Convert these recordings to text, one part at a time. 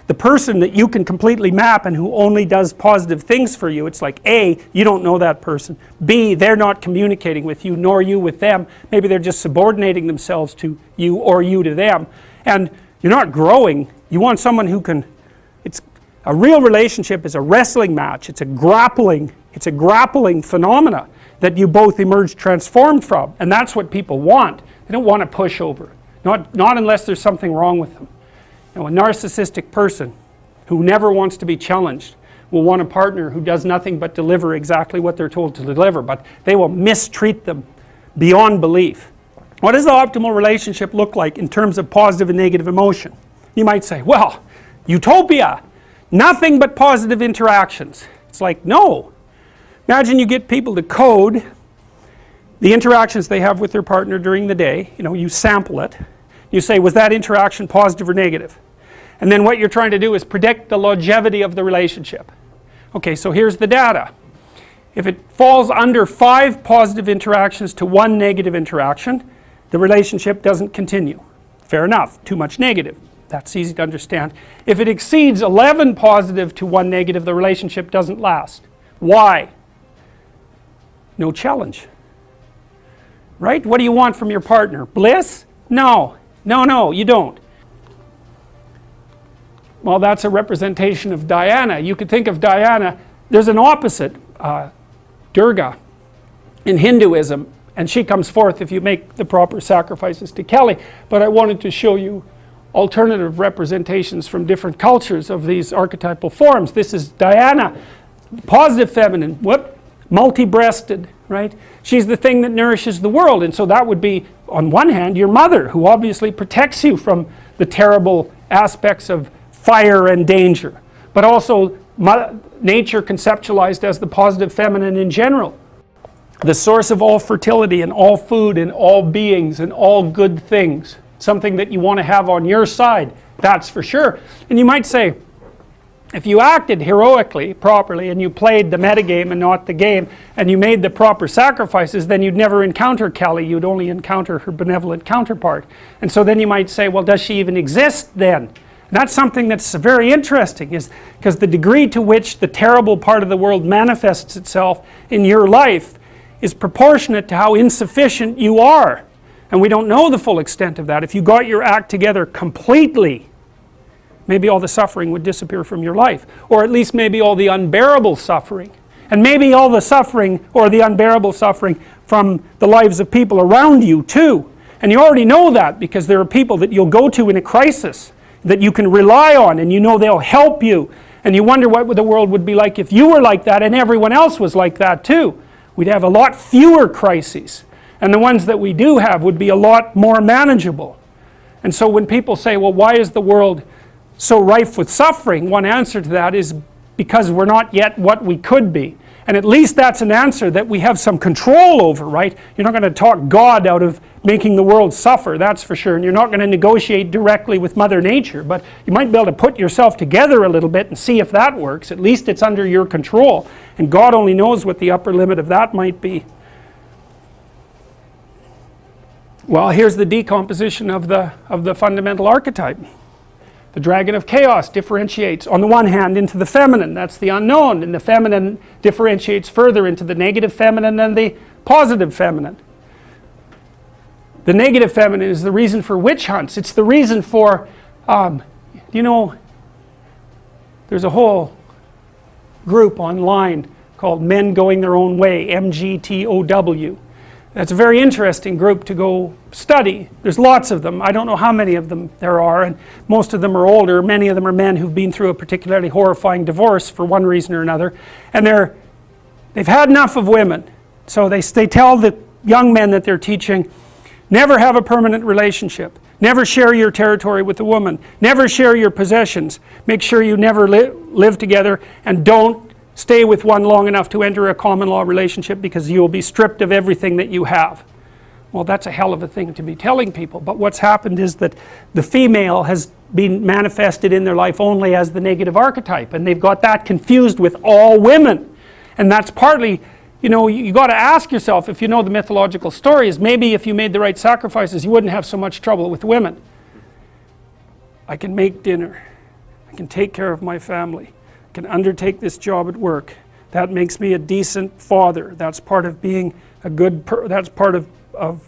the person that you can completely map and who only does positive things for you, it's like A, you don't know that person, B, they're not communicating with you, nor you with them, maybe they're just subordinating themselves to you or you to them, and you're not growing. You want someone who can, it's a real relationship is a wrestling match, it's a grappling phenomena that you both emerge transformed from, and that's what people want. They don't want a pushover, not unless there's something wrong with them. You know, a narcissistic person who never wants to be challenged will want a partner who does nothing but deliver exactly what they're told to deliver, but they will mistreat them beyond belief. What does the optimal relationship look like in terms of positive and negative emotion? You might say, well, utopia, nothing but positive interactions. It's like, no. Imagine you get people to code the interactions they have with their partner during the day. You know, you sample it. You say, was that interaction positive or negative? And then what you're trying to do is predict the longevity of the relationship. Okay, so here's the data. If it falls under 5 positive interactions to 1 negative interaction, the relationship doesn't continue. Fair enough, too much negative. That's easy to understand. If it exceeds 11 positive to 1 negative, the relationship doesn't last. Why? No challenge. Right? What do you want from your partner? Bliss? No. No, you don't. Well, that's a representation of Diana. You could think of Diana, there's an opposite, Durga, in Hinduism, and she comes forth if you make the proper sacrifices to Kali. But I wanted to show you alternative representations from different cultures of these archetypal forms. This is Diana, positive feminine, multi-breasted, right? She's the thing that nourishes the world, and so that would be, on one hand, your mother, who obviously protects you from the terrible aspects of fire and danger, but also nature conceptualized as the positive feminine in general, the source of all fertility and all food and all beings and all good things, something that you want to have on your side, that's for sure. And you might say, if you acted heroically, properly, and you played the metagame and not the game, and you made the proper sacrifices, then you'd never encounter Kelly, you'd only encounter her benevolent counterpart. And so then you might say, well, does she even exist then? And that's something that's very interesting, is because the degree to which the terrible part of the world manifests itself in your life is proportionate to how insufficient you are. And we don't know the full extent of that. If you got your act together completely, maybe all the suffering would disappear from your life, or at least maybe all the unbearable suffering, and maybe all the suffering or the unbearable suffering from the lives of people around you too. And you already know that because there are people that you'll go to in a crisis that you can rely on, and you know they'll help you, and you wonder what the world would be like if you were like that and everyone else was like that too. We'd have a lot fewer crises, and the ones that we do have would be a lot more manageable. And so when people say, well, why is the world so rife with suffering, one answer to that is because we're not yet what we could be. And at least that's an answer that we have some control over, right? You're not going to talk God out of making the world suffer, that's for sure. And you're not going to negotiate directly with Mother Nature, but you might be able to put yourself together a little bit and see if that works. At least it's under your control. And God only knows what the upper limit of that might be. Well, here's the decomposition of the fundamental archetype. The dragon of chaos differentiates, on the one hand, into the feminine, that's the unknown, and the feminine differentiates further into the negative feminine and the positive feminine. The negative feminine is the reason for witch hunts. It's the reason for, you know, there's a whole group online called Men Going Their Own Way, MGTOW. That's a very interesting group to go study. There's lots of them. I don't know how many of them there are, and most of them are older. Many of them are men who've been through a particularly horrifying divorce for one reason or another, and they've had enough of women. So they tell the young men that they're teaching, never have a permanent relationship. Never share your territory with a woman. Never share your possessions. Make sure you never live together, and don't stay with one long enough to enter a common law relationship because you will be stripped of everything that you have. Well, that's a hell of a thing to be telling people, but what's happened is that the female has been manifested in their life only as the negative archetype, and they've got that confused with all women. And that's partly, you know, you got to ask yourself, if you know the mythological stories, maybe if you made the right sacrifices you wouldn't have so much trouble with women. I can make dinner, I I can take care of my family, I can undertake this job at work. That makes me a decent father. That's part of being a good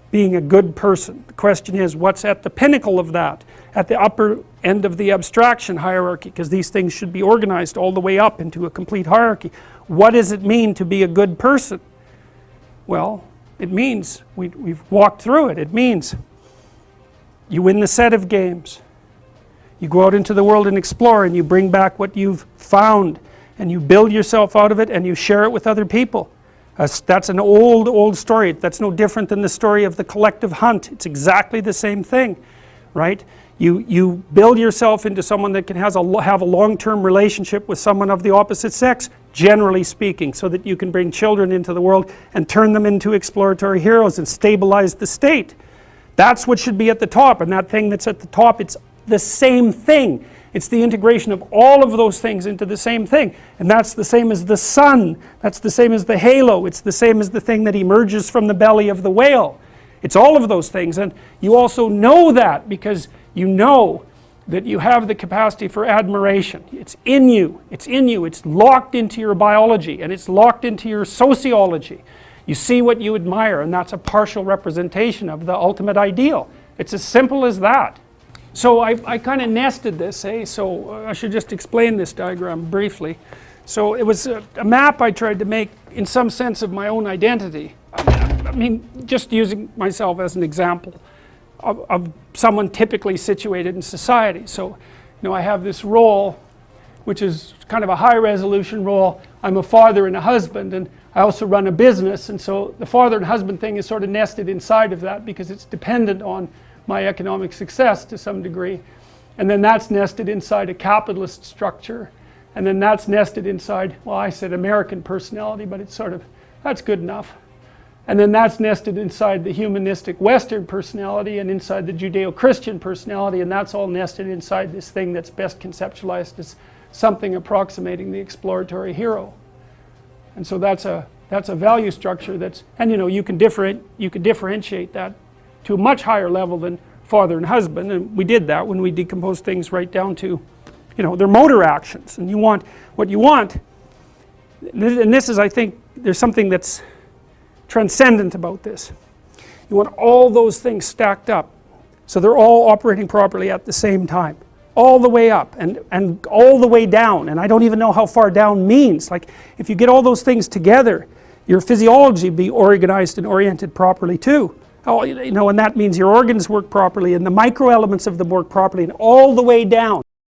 being a good person. The question is, what's at the pinnacle of that, at the upper end of the abstraction hierarchy, because these things should be organized all the way up into a complete hierarchy. What does it mean to be a good person? Well, it means, we've walked through it, it means you win the set of games, you go out into the world and explore, and you bring back what you've found, and you build yourself out of it, and you share it with other people. That's an old story. That's no different than the story of the collective hunt. It's exactly the same thing, right? You build yourself into someone that can have a long-term relationship with someone of the opposite sex, generally speaking, so that you can bring children into the world and turn them into exploratory heroes and stabilize the state. That's what should be at the top, and that thing that's at the top, it's the same thing. It's the integration of all of those things into the same thing, and that's the same as the sun, that's the same as the halo, it's the same as the thing that emerges from the belly of the whale. It's all of those things, and you also know that because you know that you have the capacity for admiration. It's in you, it's locked into your biology, and it's locked into your sociology. You see what you admire, and that's a partial representation of the ultimate ideal. It's as simple as that. So I kind of nested this, so I should just explain this diagram briefly. So it was a map I tried to make in some sense of my own identity. I mean, just using myself as an example of someone typically situated in society. So, I have this role, which is kind of a high resolution role. I'm a father and a husband, and I also run a business, and so the father and husband thing is sort of nested inside of that because it's dependent on my economic success to some degree, and then that's nested inside a capitalist structure, and then that's nested inside, well, I said American personality, but it's sort of, that's good enough, and then that's nested inside the humanistic Western personality and inside the Judeo-Christian personality, and that's all nested inside this thing that's best conceptualized as something approximating the exploratory hero. And so that's a value structure that's, and you can differentiate that to a much higher level than father and husband, and we did that when we decomposed things right down to, their motor actions. And what you want, and this is, I think, there's something that's transcendent about this. You want all those things stacked up, so they're all operating properly at the same time, all the way up and all the way down, and I don't even know how far down means. Like, if you get all those things together, your physiology be organized and oriented properly too. And that means your organs work properly and the micro elements of them work properly, and all the way down.